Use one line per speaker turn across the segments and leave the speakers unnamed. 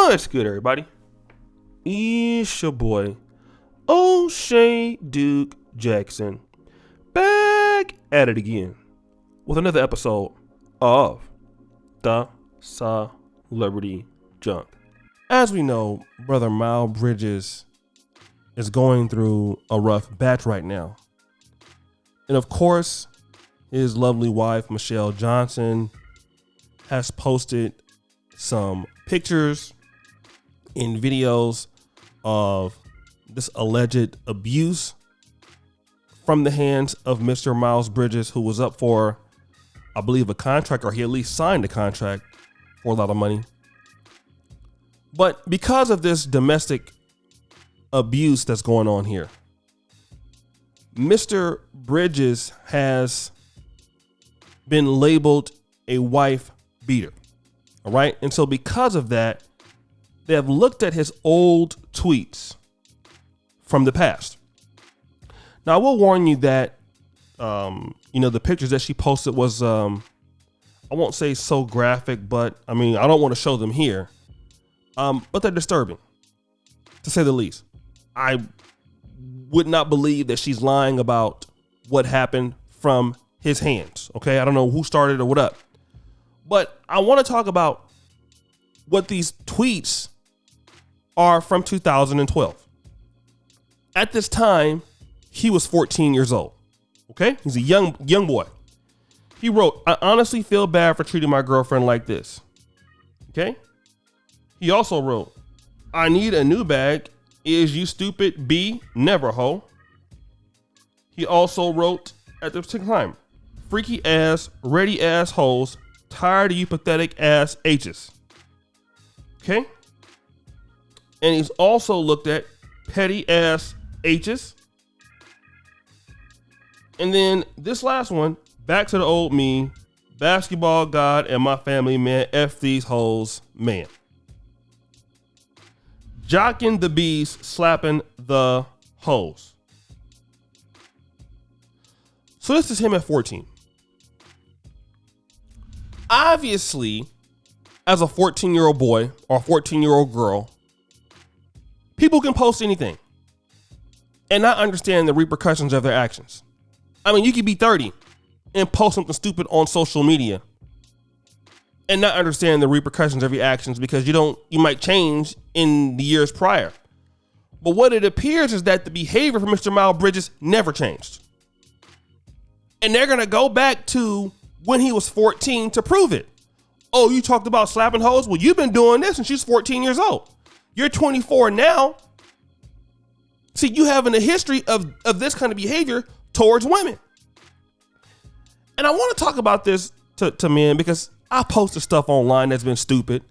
What's good, everybody? It's your boy, O'Shea Duke Jackson, back at it again with another episode of The Celebrity Junk. As we know, brother Miles Bridges is going through a rough batch right now. And of course, his lovely wife, Michelle Johnson, has posted some pictures and videos of this alleged abuse from the hands of Mr. Miles Bridges, who was up for, I believe, a contract, or he at least signed a contract for a lot of money. But because of this domestic abuse that's going on here, Mr. Bridges has been labeled a wife beater. All right. And so because of that, they have looked at his old tweets from the past. Now, I will warn you that, the pictures that she posted was, I won't say so graphic, but I mean, I don't want to show them here, but they're disturbing, to say the least. I would not believe that she's lying about what happened from his hands. Okay. I don't know who started or what up, but I want to talk about what these tweets are from 2012. At this time, he was 14 years old. Okay. He's a young boy. He wrote, "I honestly feel bad for treating my girlfriend like this." Okay. He also wrote, "I need a new bag. Is you stupid B, never hoe." He also wrote at the particular time, "Freaky ass, ready ass hoes, tired of you pathetic ass H's." Okay. And he's also looked at petty ass H's. And then this last one, back to the old me, basketball god and my family man, F these hoes, man. Jocking the bees, slapping the hoes. So this is him at 14. Obviously, as a 14-year-old boy or a 14-year-old girl, people can post anything and not understand the repercussions of their actions. I mean, you could be 30 and post something stupid on social media and not understand the repercussions of your actions because you might change in the years prior. But what it appears is that the behavior from Mr. Miles Bridges never changed. And they're going to go back to when he was 14 to prove it. Oh, you talked about slapping hoes? Well, you've been doing this since she's 14 years old. You're 24 now. See, you having a history of this kind of behavior towards women. And I want to talk about this to men because I posted stuff online that's been stupid.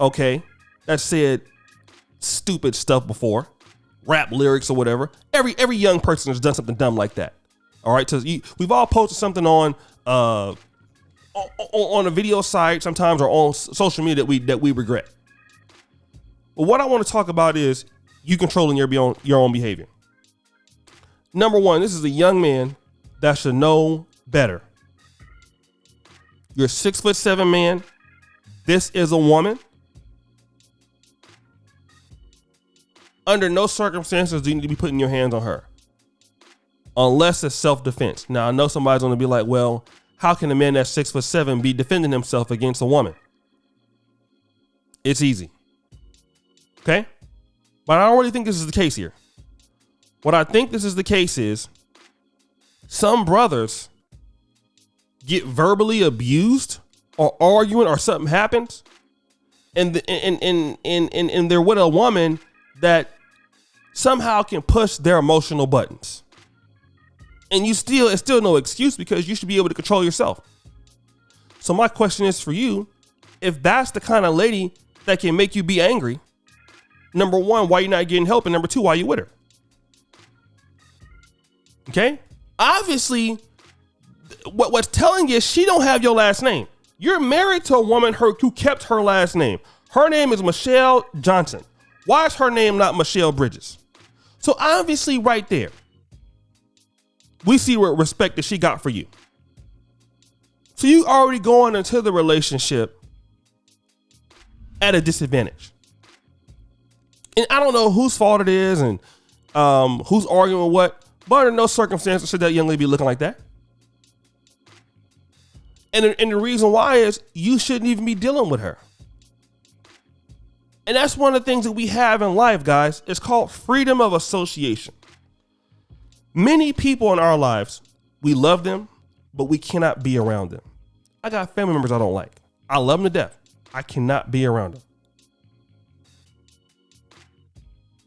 Okay. That said stupid stuff before. Rap lyrics or whatever. Every young person has done something dumb like that. All right. So we've all posted something on a video site sometimes or on social media that we regret. But what I want to talk about is you controlling your own behavior. Number one, this is a young man that should know better. You're a 6'7" man. This is a woman. Under no circumstances do you need to be putting your hands on her. Unless it's self-defense. Now, I know somebody's going to be like, well, how can a man that's 6'7" be defending himself against a woman? It's easy. Okay? But I don't really think this is the case here. What I think this is the case is some brothers get verbally abused or arguing or something happens and they're with a woman that somehow can push their emotional buttons. And it's still no excuse because you should be able to control yourself. So my question is for you, if that's the kind of lady that can make you be angry, number one, why you not getting help? And number two, why you with her? Okay. Obviously, what's telling you, she don't have your last name. You're married to a woman who kept her last name. Her name is Michelle Johnson. Why is her name not Michelle Bridges? So obviously right there, we see what respect that she got for you. So you already going into the relationship at a disadvantage. And I don't know whose fault it is and who's arguing with what, but under no circumstances should that young lady be looking like that. And the reason why is you shouldn't even be dealing with her. And that's one of the things that we have in life, guys. It's called freedom of association. Many people in our lives, we love them, but we cannot be around them. I got family members I don't like. I love them to death. I cannot be around them.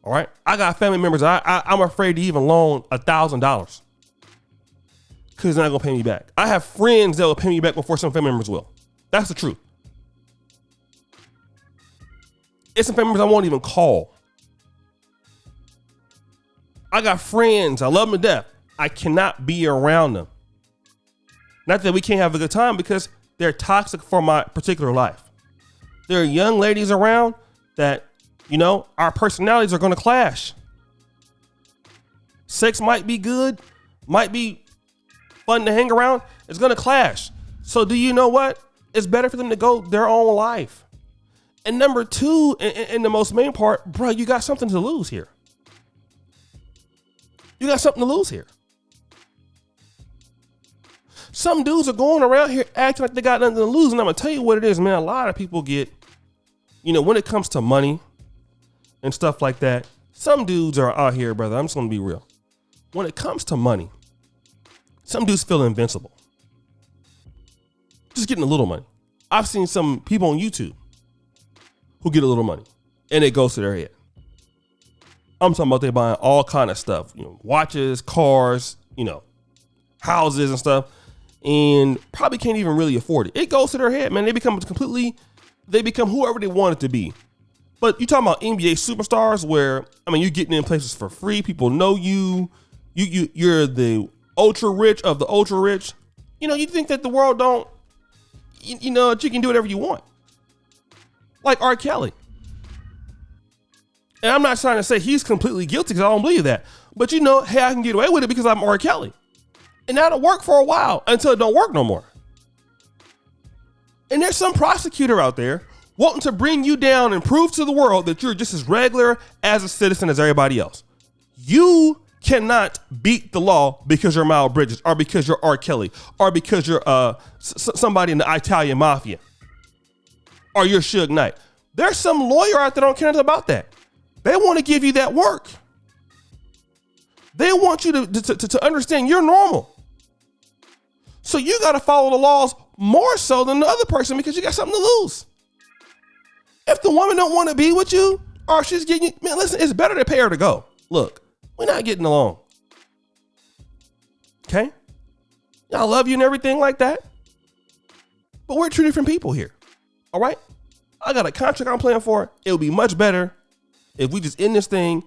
All right. I got family members I'm afraid to even loan $1,000 because they're not going to pay me back. I have friends that will pay me back before some family members will. That's the truth. It's some family members I won't even call. I got friends. I love them to death. I cannot be around them. Not that we can't have a good time, because they're toxic for my particular life. There are young ladies around that, our personalities are going to clash. Sex might be good, might be fun to hang around. It's going to clash. So do you know what? It's better for them to go their own life. And number two, and the most main part, bro, you got something to lose here. You got something to lose here. Some dudes are going around here acting like they got nothing to lose. And I'm going to tell you what it is, man. A lot of people get, when it comes to money and stuff like that, some dudes are out here, brother. I'm just going to be real. When it comes to money, some dudes feel invincible. Just getting a little money. I've seen some people on YouTube who get a little money and it goes to their head. I'm talking about they buying all kind of stuff, watches, cars, houses and stuff, and probably can't even really afford it. It goes to their head, man. They become whoever they want it to be. But you talking about NBA superstars where, you're getting in places for free. People know you. You're the ultra rich of the ultra rich. You think that the world don't, that you can do whatever you want. Like R. Kelly. And I'm not trying to say he's completely guilty because I don't believe that. But hey, I can get away with it because I'm R. Kelly. And that'll work for a while until it don't work no more. And there's some prosecutor out there wanting to bring you down and prove to the world that you're just as regular as a citizen as everybody else. You cannot beat the law because you're Miles Bridges or because you're R. Kelly or because you're somebody in the Italian mafia or you're Suge Knight. There's some lawyer out there that don't care anything about that. They want to give you that work. They want you to understand you're normal. So you got to follow the laws more so than the other person because you got something to lose. If the woman don't want to be with you or she's getting you, man, listen, it's better to pay her to go. Look, we're not getting along. Okay? I love you and everything like that. But we're two different people here. All right? I got a contract I'm playing for. It would be much better if we just end this thing.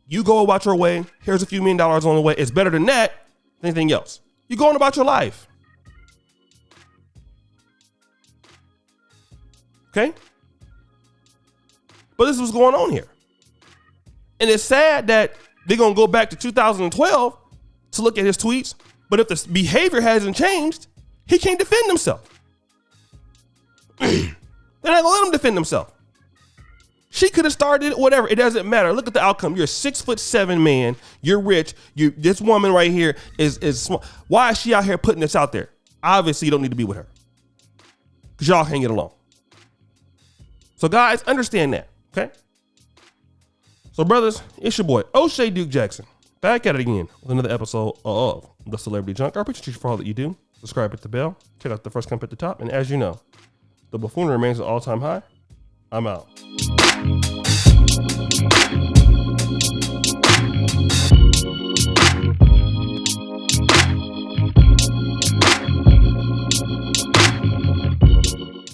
You go about your way. Here's a few $1 million on the way. It's better than that than anything else. You're going about your life. Okay? But this is what's going on here. And it's sad that they're going to go back to 2012 to look at his tweets. But if the behavior hasn't changed, he can't defend himself. They're not going to let him defend himself. She could have started it, whatever. It doesn't matter. Look at the outcome. You're a 6'7" man. You're rich. This woman right here is small. Why is she out here putting this out there? Obviously, you don't need to be with her because y'all can't get along. So guys, understand that. Okay. So brothers, it's your boy O'Shea Duke Jackson back at it again with another episode of The Celebrity Junk. I appreciate you for all that you do. Subscribe, hit the bell. Check out the first comment at the top. And as you know, the buffoonery remains at all-time high. I'm out.